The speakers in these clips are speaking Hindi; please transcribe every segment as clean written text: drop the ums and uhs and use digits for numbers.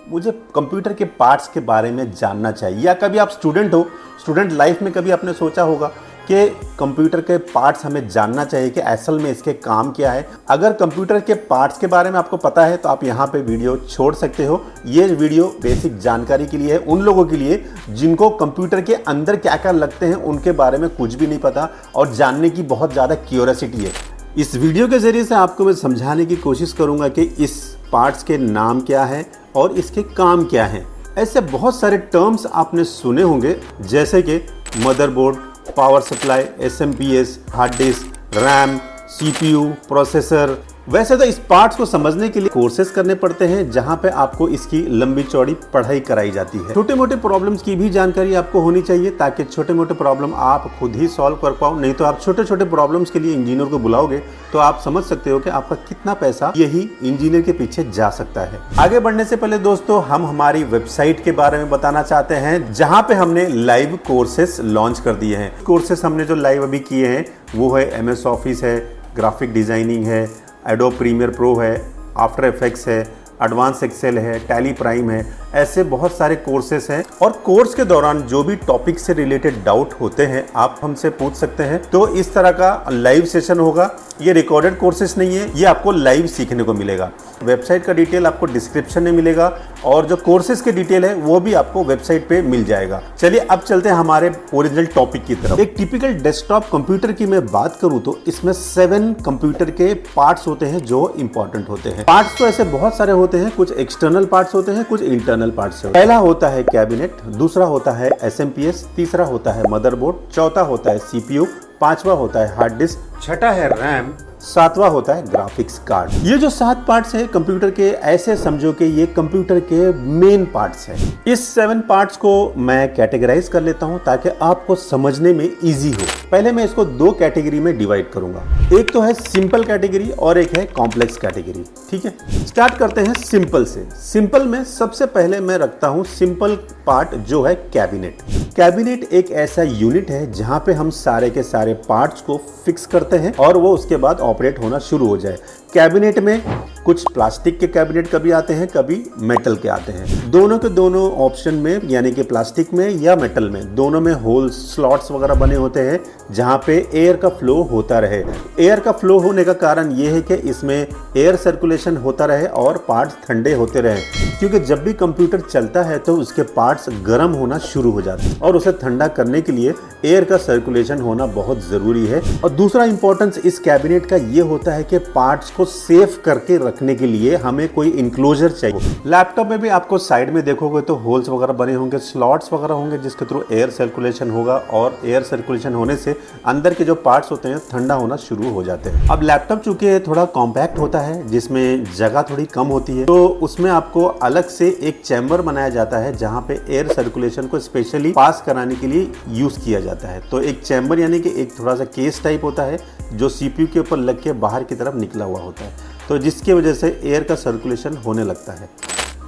मुझे कंप्यूटर के पार्ट्स के बारे में जानना चाहिए। या कभी आप स्टूडेंट हो, स्टूडेंट लाइफ में कभी आपने सोचा होगा कि कंप्यूटर के पार्ट्स हमें जानना चाहिए कि असल में इसके काम क्या है। अगर कंप्यूटर के पार्ट्स के बारे में आपको पता है तो आप यहाँ पे वीडियो छोड़ सकते हो। ये वीडियो बेसिक जानकारी के लिए है, उन लोगों के लिए जिनको कंप्यूटर के अंदर क्या क्या लगते हैं उनके बारे में कुछ भी नहीं पता और जानने की बहुत ज़्यादा क्यूरियोसिटी है। इस वीडियो के ज़रिए से आपको मैं समझाने की कोशिश करूँगा कि इस पार्ट्स के नाम क्या है और इसके काम क्या हैं। ऐसे बहुत सारे टर्म्स आपने सुने होंगे जैसे कि motherboard, power supply, SMPS, hard disk, RAM, CPU, processor. वैसे तो इस पार्ट्स को समझने के लिए कोर्सेज करने पड़ते हैं जहां पे आपको इसकी लंबी चौड़ी पढ़ाई कराई जाती है। छोटे मोटे प्रॉब्लम्स की भी जानकारी आपको होनी चाहिए ताकि छोटे मोटे प्रॉब्लम आप खुद ही सॉल्व कर पाओ। नहीं तो आप छोटे छोटे प्रॉब्लम्स के लिए इंजीनियर को बुलाओगे तो आप समझ सकते हो कि आपका कितना पैसा यही इंजीनियर के पीछे जा सकता है। आगे बढ़ने से पहले दोस्तों हम हमारी वेबसाइट के बारे में बताना चाहते हैं जहां पे हमने लाइव कोर्सेस लॉन्च कर दिए हैं। कोर्सेस हमने जो लाइव अभी किए हैं वो है MS ऑफिस है, ग्राफिक डिजाइनिंग है, एडोब प्रीमियर प्रो है, आफ्टर इफेक्ट्स है, एडवांस एक्सेल है, टैली प्राइम है। ऐसे बहुत सारे कोर्सेस हैं और कोर्स के दौरान जो भी टॉपिक से रिलेटेड डाउट होते हैं आप हमसे पूछ सकते हैं। तो इस तरह का लाइव सेशन होगा। ये रिकॉर्डेड कोर्सेस नहीं है, ये आपको लाइव सीखने को मिलेगा। वेबसाइट का डिटेल आपको डिस्क्रिप्शन में मिलेगा और जो कोर्सेज के डिटेल है वो भी आपको वेबसाइट पे मिल जाएगा। चलिए अब चलते हैं हमारे ओरिजिनल टॉपिक की तरफ। एक टिपिकल डेस्कटॉप कंप्यूटर की मैं बात करूं तो इसमें 7 कंप्यूटर के पार्ट्स होते हैं जो इंपॉर्टेंट होते हैं। पार्ट्स तो ऐसे बहुत सारे होते हैं, कुछ एक्सटर्नल पार्ट्स होते हैं, कुछ इंटरनल पार्ट्स होते हैं। पहला होता है कैबिनेट, दूसरा होता है SMPS, तीसरा होता है मदरबोर्ड, चौथा होता है CPU, पांचवा होता है हार्ड डिस्क, छठा है रैम, सातवां होता है ग्राफिक्स कार्ड। ये जो 7 पार्ट्स हैं कंप्यूटर के, ऐसे समझो कि ये कंप्यूटर के मेन पार्ट्स हैं। इस 7 पार्ट्स को मैं कैटेगराइज कर लेता हूं ताकि आपको समझने में इजी हो। पहले मैं इसको 2 कैटेगरी में डिवाइड करूंगा। एक तो है सिंपल कैटेगरी और एक है कॉम्प्लेक्स कैटेगरी। ठीक है, स्टार्ट करते हैं सिंपल से। सिंपल में सबसे पहले मैं रखता हूं सिंपल पार्ट जो है कैबिनेट। कैबिनेट एक ऐसा यूनिट है जहां पे हम सारे के सारे पार्ट्स को फिक्स करते हैं और वो उसके बाद ऑपरेट होना शुरू हो जाए। कैबिनेट में कुछ प्लास्टिक के कैबिनेट कभी आते हैं, कभी मेटल के आते हैं। दोनों के दोनों ऑप्शन में यानी कि प्लास्टिक में या मेटल में दोनों में होल स्लॉट्स वगैरह बने होते हैं जहां पे एयर का फ्लो होता रहे। एयर का फ्लो होने का कारण ये है कि इसमें एयर सर्कुलेशन होता रहे और पार्ट्स ठंडे होते रहे, क्योंकि जब भी कंप्यूटर चलता है तो उसके पार्ट्स गर्म होना शुरू हो जाते हैं और उसे ठंडा करने के लिए एयर का सर्कुलेशन होना बहुत जरूरी है। और दूसरा इंपॉर्टेंस इस कैबिनेट का ये होता है कि पार्ट्स को सेफ करके रखने के लिए हमें कोई इंक्लोजर चाहिए। लैपटॉप में भी आपको साइड में देखोगे तो होल्स वगैरह बने होंगे, स्लॉट्स वगैरह होंगे जिसके थ्रू एयर सर्कुलेशन होगा और एयर सर्कुलेशन होने से अंदर के जो पार्ट्स होते हैं ठंडा होना शुरू हो जाते हैं। अब लैपटॉप चूंकि थोड़ा कॉम्पैक्ट होता है जिसमें जगह थोड़ी कम होती है तो उसमें आपको अलग से एक चैम्बर बनाया जाता है जहां पे एयर सर्कुलेशन को स्पेशली पास कराने के लिए यूज किया जाता है। तो एक चैम्बर यानी कि एक थोड़ा सा केस टाइप होता है जो CPU के ऊपर लग के बाहर की तरफ निकला हुआ होता है, तो जिसकी वजह से एयर का सर्कुलेशन होने लगता है।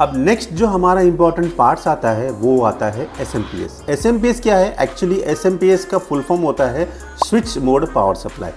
अब नेक्स्ट जो हमारा इंपॉर्टेंट पार्ट्स आता है वो आता है SMPS। SMPS क्या है? एक्चुअली SMPS का फुल फॉर्म होता है switch mode power supply.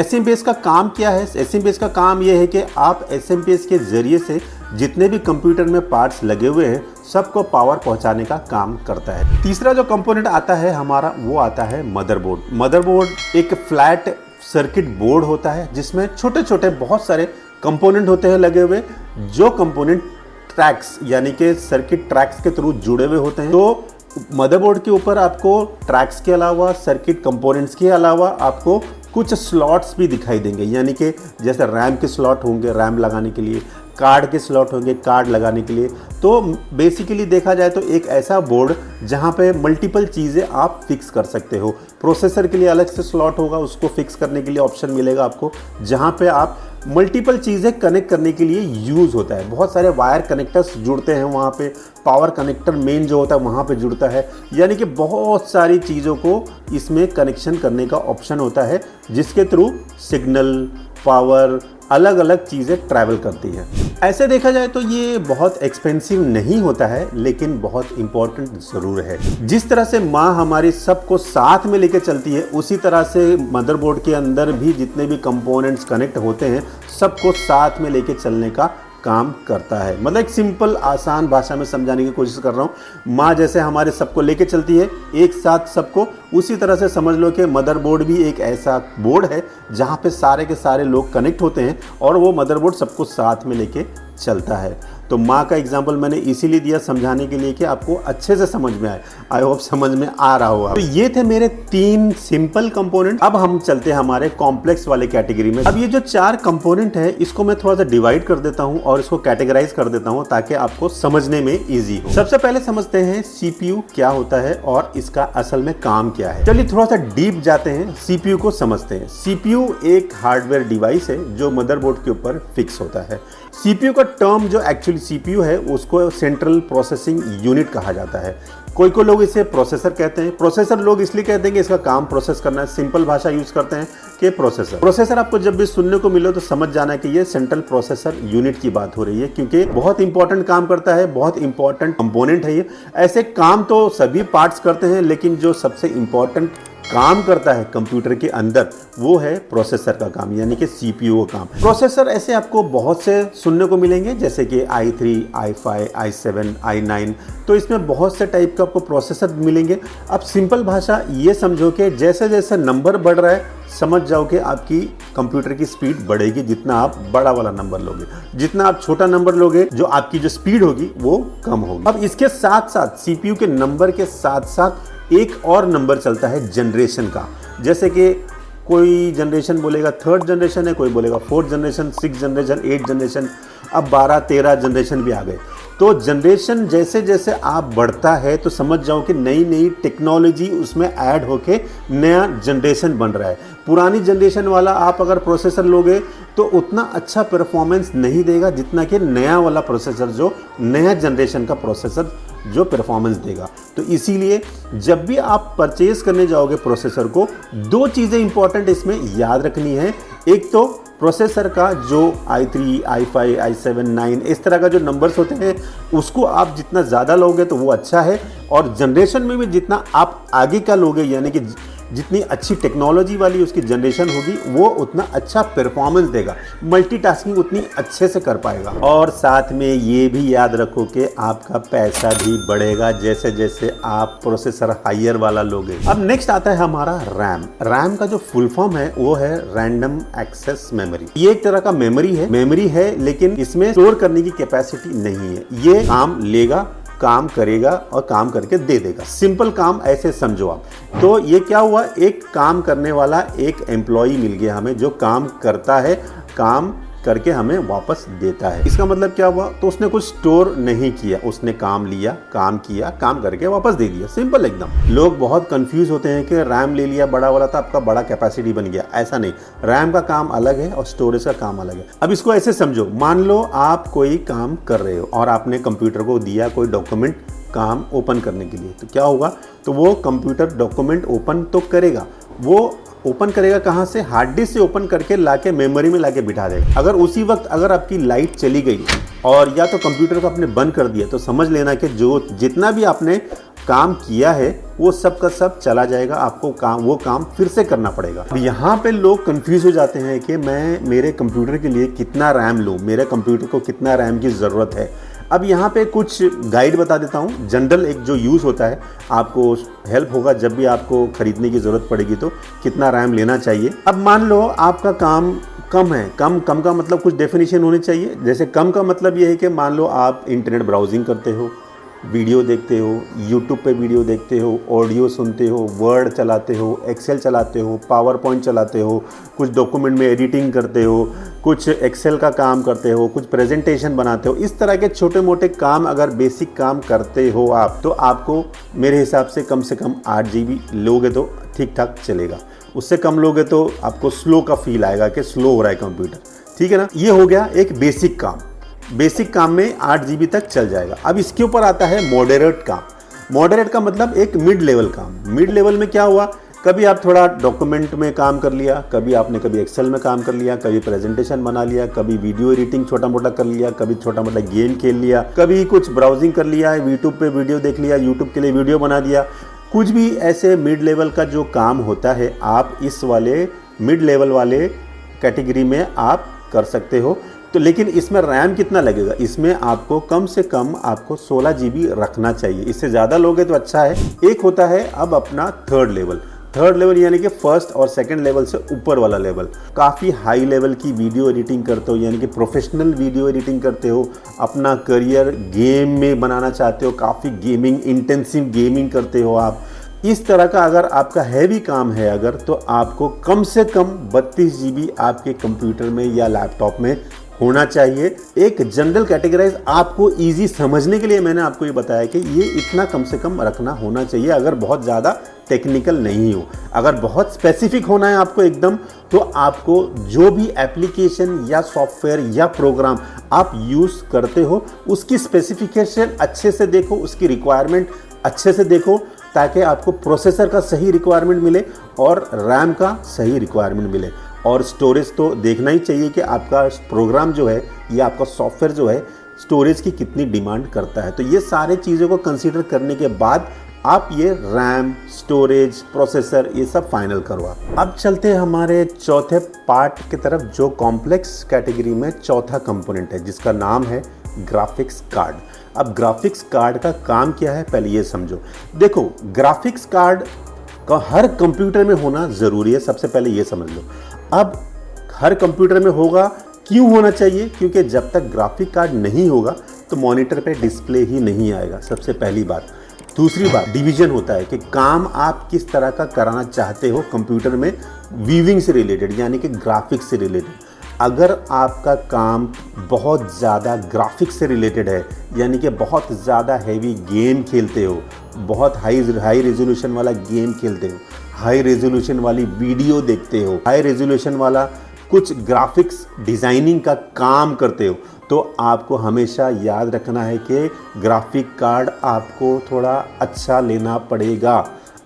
SMPS का काम क्या है? SMPS का काम ये है कि आप SMPS के जरिए से जितने भी कंप्यूटर में पार्ट्स लगे हुए हैं सबको पावर पहुंचाने का काम करता है। तीसरा जो कंपोनेंट आता है हमारा वो आता है मदरबोर्ड। मदरबोर्ड एक फ्लैट सर्किट बोर्ड होता है जिसमें छोटे छोटे बहुत सारे कंपोनेंट होते हैं लगे हुए, जो कंपोनेंट ट्रैक्स यानी कि सर्किट ट्रैक्स के थ्रू जुड़े हुए होते हैं। तो मदरबोर्ड के ऊपर आपको ट्रैक्स के अलावा, सर्किट कंपोनेंट्स के अलावा आपको कुछ स्लॉट्स भी दिखाई देंगे, यानी कि जैसे रैम के स्लॉट होंगे रैम लगाने के लिए, कार्ड के स्लॉट होंगे कार्ड लगाने के लिए। तो बेसिकली देखा जाए तो एक ऐसा बोर्ड जहां पे मल्टीपल चीज़ें आप फिक्स कर सकते हो। प्रोसेसर के लिए अलग से स्लॉट होगा, उसको फिक्स करने के लिए ऑप्शन मिलेगा आपको, जहां पे आप मल्टीपल चीज़ें कनेक्ट करने के लिए यूज़ होता है। बहुत सारे वायर कनेक्टर्स जुड़ते हैं वहाँ पे, पावर कनेक्टर मेन जो होता है वहाँ पे जुड़ता है, यानी कि बहुत सारी चीज़ों को इसमें कनेक्शन करने का ऑप्शन होता है जिसके थ्रू सिग्नल, पावर, अलग अलग चीज़ें ट्रैवल करती हैं। ऐसे देखा जाए तो ये बहुत एक्सपेंसिव नहीं होता है लेकिन बहुत इंपॉर्टेंट ज़रूर है। जिस तरह से माँ हमारी सबको साथ में लेके चलती है उसी तरह से मदरबोर्ड के अंदर भी जितने भी कंपोनेंट्स कनेक्ट होते हैं सबको साथ में लेके चलने का काम करता है। मतलब एक सिंपल आसान भाषा में समझाने की कोशिश कर रहा हूँ। माँ जैसे हमारे सबको लेके चलती है एक साथ सबको, उसी तरह से समझ लो कि मदरबोर्ड भी एक ऐसा बोर्ड है जहाँ पे सारे के सारे लोग कनेक्ट होते हैं और वो मदरबोर्ड सबको साथ में लेके चलता है। तो माँ का एग्जाम्पल मैंने इसीलिए दिया समझाने के लिए कि आपको अच्छे से समझ में आए। आई होप समझ में आ रहा होगा। तो ये थे मेरे 3 सिंपल कंपोनेंट। अब हम चलते हैं हमारे कॉम्प्लेक्स वाले कैटेगरी में। अब ये जो 4 कंपोनेंट है इसको मैं थोड़ा सा डिवाइड कर देता हूँ और इसको कैटेगराइज कर देता हूँ ताकि आपको समझने में ईजी हो। सबसे पहले समझते हैं CPU क्या होता है और इसका असल में काम क्या है। चलिए थोड़ा सा डीप जाते हैं, CPU को समझते हैं। CPU एक हार्डवेयर डिवाइस है जो मदरबोर्ड के ऊपर फिक्स होता है। CPU का टर्म जो एक्चुअली CPU है उसको सेंट्रल प्रोसेसिंग यूनिट कहा जाता है। कोई लोग इसे प्रोसेसर कहते हैं। प्रोसेसर लोग इसलिए कहते हैं कि इसका काम प्रोसेस करना है। सिंपल भाषा यूज करते हैं कि प्रोसेसर आपको जब भी सुनने को मिले तो समझ जाना है कि ये सेंट्रल प्रोसेसर यूनिट की बात हो रही है, क्योंकि बहुत इंपॉर्टेंट काम करता है, बहुत इंपॉर्टेंट कंपोनेंट है ये। ऐसे काम तो सभी पार्ट्स करते हैं लेकिन जो सबसे इंपॉर्टेंट काम करता है कंप्यूटर के अंदर वो है प्रोसेसर का काम, यानी कि CPU का काम। प्रोसेसर ऐसे आपको बहुत से सुनने को मिलेंगे जैसे कि i3, i5, i7, i9। तो इसमें बहुत से टाइप का आपको प्रोसेसर मिलेंगे। अब सिंपल भाषा ये समझो कि जैसे जैसे नंबर बढ़ रहा है समझ जाओ कि आपकी कंप्यूटर की स्पीड बढ़ेगी जितना आप बड़ा वाला नंबर लोगे। जितना आप छोटा नंबर लोगे जो आपकी जो स्पीड होगी वो कम होगी। अब इसके साथ साथ CPU के नंबर के साथ साथ एक और नंबर चलता है जनरेशन का। जैसे कि कोई जनरेशन बोलेगा 3rd जनरेशन है, कोई बोलेगा 4th generation, 6th generation, 8th generation, अब 12-13 जनरेशन भी आ गए। तो जनरेशन जैसे जैसे आप बढ़ता है तो समझ जाओ कि नई नई टेक्नोलॉजी उसमें ऐड होके नया जनरेशन बन रहा है। पुरानी जनरेशन वाला आप अगर प्रोसेसर लोगे तो उतना अच्छा परफॉर्मेंस नहीं देगा जितना कि नया वाला प्रोसेसर, जो नया जनरेशन का प्रोसेसर जो परफॉर्मेंस देगा। तो इसीलिए जब भी आप परचेज करने जाओगे प्रोसेसर को, 2 चीज़ें इंपॉर्टेंट इसमें याद रखनी है। एक तो प्रोसेसर का जो i3, i5, i7, 9 इस तरह का जो नंबर्स होते हैं उसको आप जितना ज़्यादा लोगे तो वो अच्छा है, और जनरेशन में भी जितना आप आगे का लोगे यानी कि जितनी अच्छी टेक्नोलॉजी वाली उसकी जनरेशन होगी वो उतना अच्छा परफॉर्मेंस देगा, मल्टीटास्किंग उतनी अच्छे से कर पाएगा। और साथ में ये भी याद रखो कि आपका पैसा भी बढ़ेगा जैसे जैसे आप प्रोसेसर हायर वाला लोगे। अब नेक्स्ट आता है हमारा रैम का जो फुल फॉर्म है वो है रैंडम एक्सेस मेमोरी। ये एक तरह का मेमोरी है लेकिन इसमें स्टोर करने की कैपेसिटी नहीं है। ये काम लेगा, काम करेगा और काम करके दे देगा। सिंपल काम ऐसे समझो आप। तो ये क्या हुआ, एक काम करने वाला एक एम्प्लॉय मिल गया हमें जो काम करता है, काम करके हमें वापस देता है। इसका मतलब क्या हुआ, तो उसने कुछ स्टोर नहीं किया, उसने काम लिया, काम किया, काम करके वापस दे दिया। सिंपल एकदम। लोग बहुत कंफ्यूज होते हैं कि रैम ले लिया बड़ा वाला था, आपका बड़ा कैपेसिटी बन गया। ऐसा नहीं, रैम का काम अलग है और स्टोरेज का काम अलग है। अब इसको ऐसे समझो, मान लो आप कोई काम कर रहे हो और आपने कंप्यूटर को दिया कोई डॉक्यूमेंट काम ओपन करने के लिए, तो क्या होगा, तो वो कंप्यूटर डॉक्यूमेंट ओपन तो करेगा। वो ओपन करेगा कहाँ से, हार्ड डिस्क से ओपन करके लाके मेमोरी में लाके बिठा देगा। अगर उसी वक्त अगर आपकी लाइट चली गई और या तो कंप्यूटर को आपने बंद कर दिया तो समझ लेना कि जो जितना भी आपने काम किया है वो सब का सब चला जाएगा। आपको वो काम फिर से करना पड़ेगा। यहाँ पे लोग कंफ्यूज हो जाते हैं कि मैं मेरे कंप्यूटर के लिए कितना रैम लूँ, मेरे कंप्यूटर को कितना रैम की ज़रूरत है। अब यहाँ पे कुछ गाइड बता देता हूँ, जनरल एक जो यूज़ होता है, आपको हेल्प होगा जब भी आपको ख़रीदने की ज़रूरत पड़ेगी तो कितना रैम लेना चाहिए। अब मान लो आपका काम कम है, कम का मतलब कुछ डेफिनेशन होनी चाहिए। जैसे कम का मतलब ये है कि मान लो आप इंटरनेट ब्राउजिंग करते हो, वीडियो देखते हो, यूट्यूब पे वीडियो देखते हो, ऑडियो सुनते हो, वर्ड चलाते हो, एक्सेल चलाते हो, पावर पॉइंट चलाते हो, कुछ डॉक्यूमेंट में एडिटिंग करते हो, कुछ एक्सेल का काम करते हो, कुछ प्रेजेंटेशन बनाते हो। इस तरह के छोटे मोटे काम अगर बेसिक काम करते हो आप, तो आपको मेरे हिसाब से कम 8 GB लोगे तो ठीक ठाक चलेगा। उससे कम लोगे तो आपको स्लो का फील आएगा कि स्लो हो रहा है कंप्यूटर। ठीक है ना, ये हो गया एक बेसिक काम। बेसिक काम में 8 GB तक चल जाएगा। अब इसके ऊपर आता है मॉडरेट काम। मॉडरेट का मतलब एक मिड लेवल काम। मिड लेवल में क्या हुआ, कभी आप थोड़ा डॉक्यूमेंट में काम कर लिया, कभी एक्सेल में काम कर लिया, कभी प्रेजेंटेशन बना लिया, कभी वीडियो एडिटिंग छोटा मोटा कर लिया, कभी छोटा मोटा गेम खेल लिया, कभी कुछ ब्राउजिंग कर लिया, यूट्यूब पे वीडियो देख लिया, यूट्यूब के लिए वीडियो बना दिया। कुछ भी ऐसे मिड लेवल का जो काम होता है आप इस वाले मिड लेवल वाले कैटेगरी में आप कर सकते हो। तो लेकिन इसमें रैम कितना लगेगा, इसमें आपको कम से कम आपको 16 GB रखना चाहिए। इससे ज़्यादा लोगे तो अच्छा है। एक होता है अब अपना थर्ड लेवल यानी कि फर्स्ट और सेकंड लेवल से ऊपर वाला लेवल। काफ़ी हाई लेवल की वीडियो एडिटिंग करते हो, यानी कि प्रोफेशनल वीडियो एडिटिंग करते हो, अपना करियर गेम में बनाना चाहते हो, काफ़ी गेमिंग इंटेंसिव गेमिंग करते हो आप, इस तरह का अगर आपका हैवी काम है अगर, तो आपको कम से कम 32 GB आपके कंप्यूटर में या लैपटॉप में होना चाहिए। एक जनरल कैटेगराइज आपको इजी समझने के लिए मैंने आपको ये बताया कि ये इतना कम से कम रखना होना चाहिए, अगर बहुत ज़्यादा टेक्निकल नहीं हो। अगर बहुत स्पेसिफिक होना है आपको एकदम, तो आपको जो भी एप्लीकेशन या सॉफ्टवेयर या प्रोग्राम आप यूज़ करते हो उसकी स्पेसिफिकेशन अच्छे से देखो, उसकी रिक्वायरमेंट अच्छे से देखो, ताकि आपको प्रोसेसर का सही रिक्वायरमेंट मिले और रैम का सही रिक्वायरमेंट मिले। और स्टोरेज तो देखना ही चाहिए कि आपका प्रोग्राम जो है या आपका सॉफ्टवेयर जो है स्टोरेज की कितनी डिमांड करता है। तो ये सारे चीज़ों को कंसीडर करने के बाद आप ये रैम, स्टोरेज, प्रोसेसर ये सब फाइनल करो। अब चलते हैं हमारे चौथे पार्ट की तरफ, जो कॉम्प्लेक्स कैटेगरी में चौथा कंपोनेंट है, जिसका नाम है ग्राफिक्स कार्ड। अब ग्राफिक्स कार्ड का काम क्या है पहले ये समझो। देखो, ग्राफिक्स कार्ड का हर कंप्यूटर में होना ज़रूरी है, सबसे पहले ये समझ लो। अब हर कंप्यूटर में होगा, क्यों होना चाहिए? क्योंकि जब तक ग्राफिक कार्ड नहीं होगा तो मॉनिटर पे डिस्प्ले ही नहीं आएगा, सबसे पहली बात। दूसरी बात, डिवीजन होता है कि काम आप किस तरह का कराना चाहते हो कंप्यूटर में, वीविंग से रिलेटेड यानी कि ग्राफिक्स से रिलेटेड। अगर आपका काम बहुत ज़्यादा ग्राफिक्स से रिलेटेड है, यानी कि बहुत ज़्यादा हैवी गेम खेलते हो, बहुत हाई रेजोल्यूशन वाला गेम खेलते हो, हाई रेजोल्यूशन वाली वीडियो देखते हो, हाई रेजोल्यूशन वाला कुछ ग्राफिक्स डिज़ाइनिंग का काम करते हो, तो आपको हमेशा याद रखना है कि ग्राफिक कार्ड आपको थोड़ा अच्छा लेना पड़ेगा।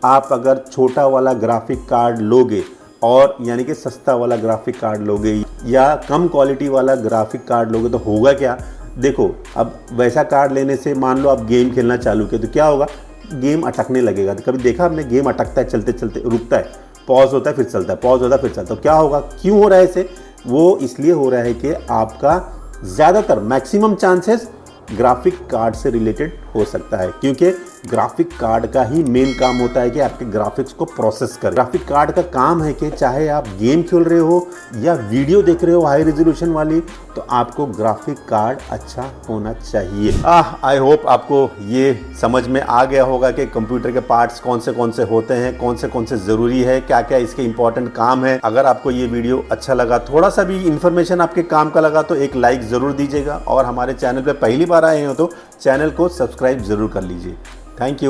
आप अगर छोटा वाला ग्राफिक कार्ड लोगे और यानी कि सस्ता वाला ग्राफिक कार्ड लोगे या कम क्वालिटी वाला ग्राफिक कार्ड लोगे तो होगा क्या? देखो, अब वैसा कार्ड लेने से मान लो आप गेम खेलना चालू किया तो क्या होगा, गेम अटकने लगेगा। तो कभी देखा आपने, गेम अटकता है, चलते चलते रुकता है, पॉज होता है फिर चलता है, पॉज होता है फिर चलता है। तो क्या होगा, क्यों हो रहा है इसे? वो इसलिए हो रहा है कि आपका ज़्यादातर मैक्सिमम चांसेस ग्राफिक कार्ड से रिलेटेड हो सकता है, क्योंकि ग्राफिक कार्ड का ही मेन काम होता है कि आपके ग्राफिक्स को प्रोसेस करे। ग्राफिक कार्ड का काम है कि चाहे आप गेम खेल रहे हो या वीडियो देख रहे हो हाई रेजोल्यूशन वाली, तो आपको ग्राफिक कार्ड अच्छा होना चाहिए। आई होप आपको ये समझ में आ गया होगा कि कंप्यूटर के पार्ट्स कौन से होते हैं, कौन से ज़रूरी है, क्या क्या इसके इंपॉर्टेंट काम है। अगर आपको ये वीडियो अच्छा लगा, थोड़ा सा भी इन्फॉर्मेशन आपके काम का लगा, तो एक लाइक ज़रूर दीजिएगा और हमारे चैनल पर पहली बार आए हो तो चैनल को सब्सक्राइब ज़रूर कर लीजिए। Thank you.